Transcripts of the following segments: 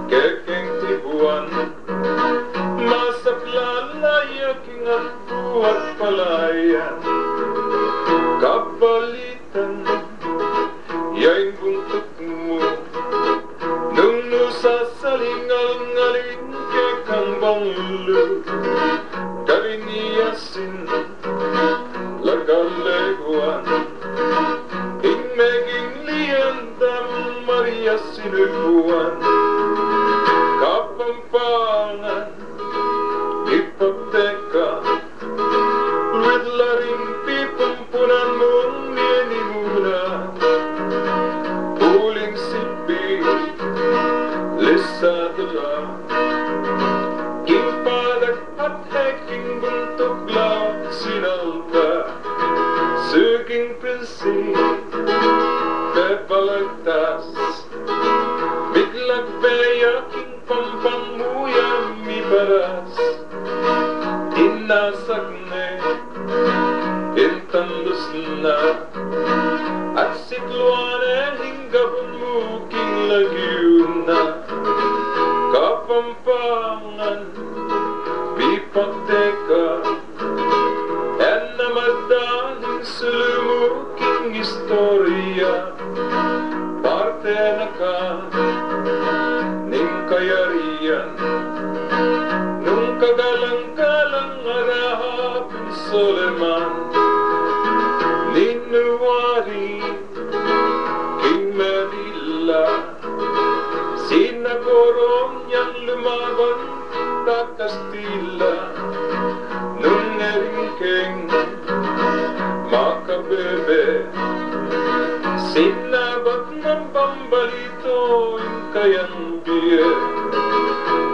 kekeng tibuan, masaplalaya kingat buat palayan, kabalitan, yain buntukmu, nung nusasalingal-ngaling kekang banglu, kariniasin, lagaleguan, ingmeging liandam Maria sinubuan, kapampangan, ipagteka, with laring pipumpunan mong minimuna, huling sipi, lisadala, kimpadak at heking buntukla, sinalta, suging prinsi, bebalagtas, biglag beyaking pampangmuyang mibaras, inasagne, intandus na, at sikluane hinggabon muking lagyuna, kapampangan, bipagteka, en namadahing sulumuking istorya, parte na ka, ning kayarian, nung kagalang-galang arahapin Soleman, ninuwari, King Manila, sinagorom niyang lumaban ta Kastila, nung neringkeng makabebe, sinabat ng pambalito yung kayang biye,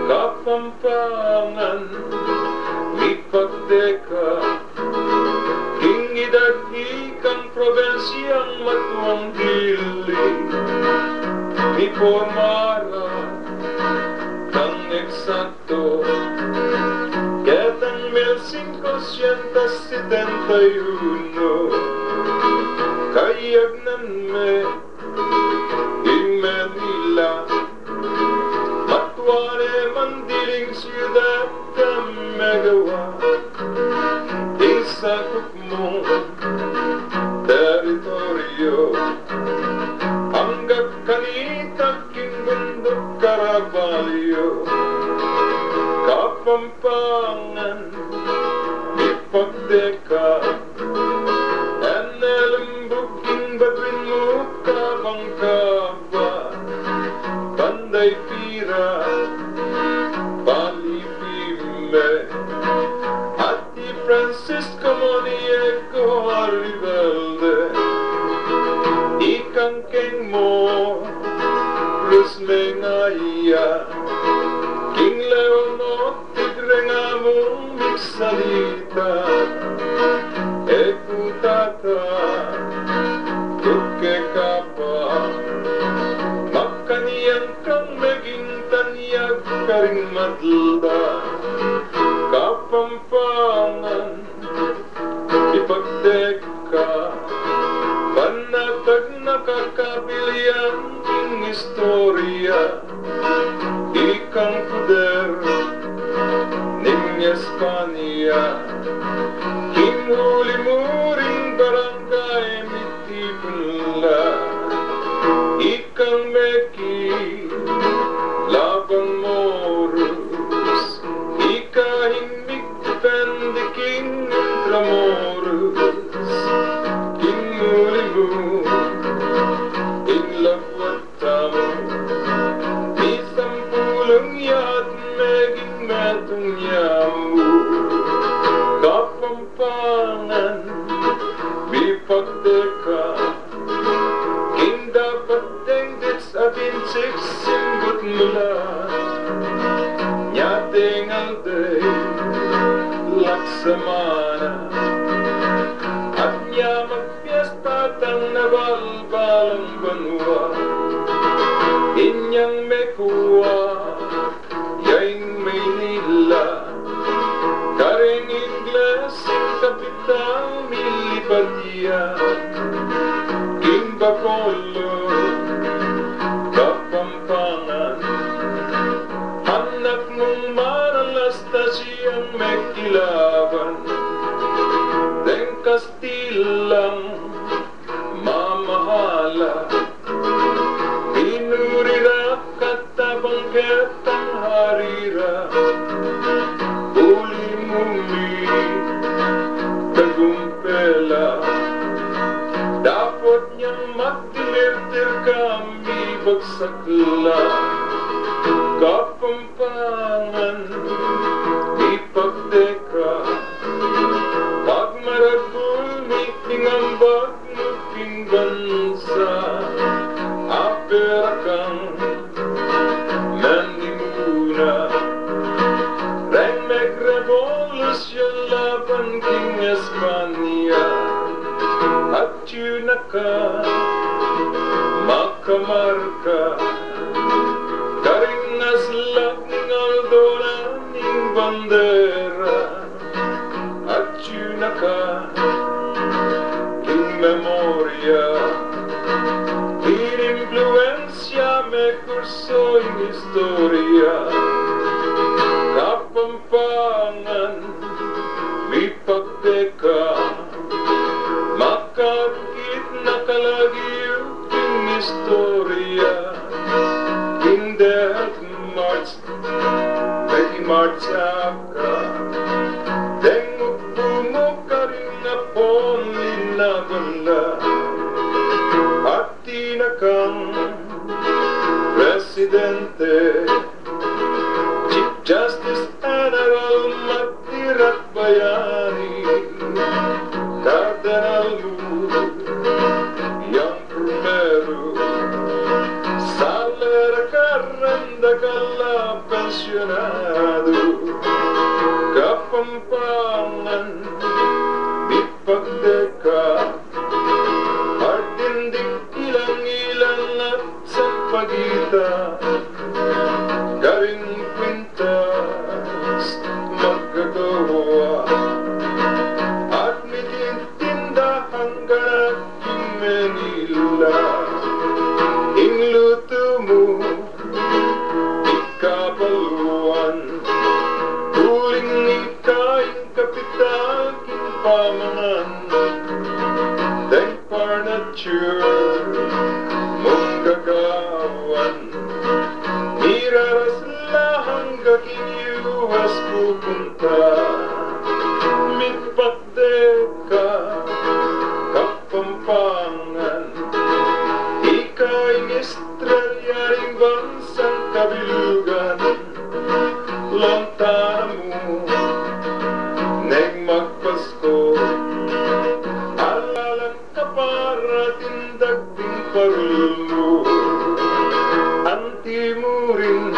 kapampangan, ipagdeka, ingidagikang probensyang matuang dili, ipormara, kang eksakto, ketang 1571, kayagnan me, in Manila, matwane mandiling siyudad ka magawa, isakop mong teritoryo, hanggat kanitaking bundok Caraballo, kapampangan, ipagdeka, enelembuging batwin mo kabang-kaba, Panday Pira, Palipime, at di Francisco Moniego Arivelde, ikang keng mo, Luz Mengaya, King Leonot, tigre nga mong migsalita, putata, tuke kapa, makaniyan kang maging tanyag karing madalda, kapampangan, ipagdeka, panatag nakakabilian ing istorya, ikang puder, ning Espanya, huli-muring barangay Mitipunla, ikang Meki, labang Moros, ikahing Mipendiking Intramoros, king huli-mu, inlapwat tamo, isang pulong yat meging metong yamu, kapampangan, bipagdeka, king dapat dengdit sa binsik simbot mula, nyating alday, laksamana, at niya magpiesta tang nabalbalang banwa, inyang mekuha, yaing Maynila, karing Ingles, kapital Milipatia, King Bacolod, Kapampangan, ketang harira uli mumi tagumpela dapat niyang magdilir kami bagsakla kapampangan ipagdeka pagmaragul mitingambag muking bansa aperakang nanimuna Remek revolusyon laban king Espanya at yunaka makamarka karing aslak ning aldona ning bandera at yunaka king memoria influencia me curso in historia kapampangan mipagdeka makakit na kalagyo in historia in death march Becky marchaka denguk bumuk karing napon linabanla Tinakang Presidente Chief Justice General Matirak Bayani Cardenal Lu Yang Primero Salera Carranda Gala Pensionado Kapampangan Ipagdeka Pagita Garing kwintas magagawa at mitintindahan ganap yung Manila inluto mo ikabaluan huling ikaing kapital king pamangan thank furniture gagawan mirarasla hanggang inyuwas pupunta mitpagdeka kapampangan ikaing estrelyaring bansang kabilugan lantana mo neng magpasko alalang kapara tindagding parulmo Antimurin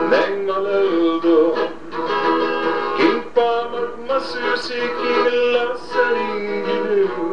neng malaldo king pamagmasusik ilasaring ginu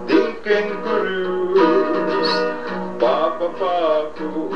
dingkeng kurus papapaku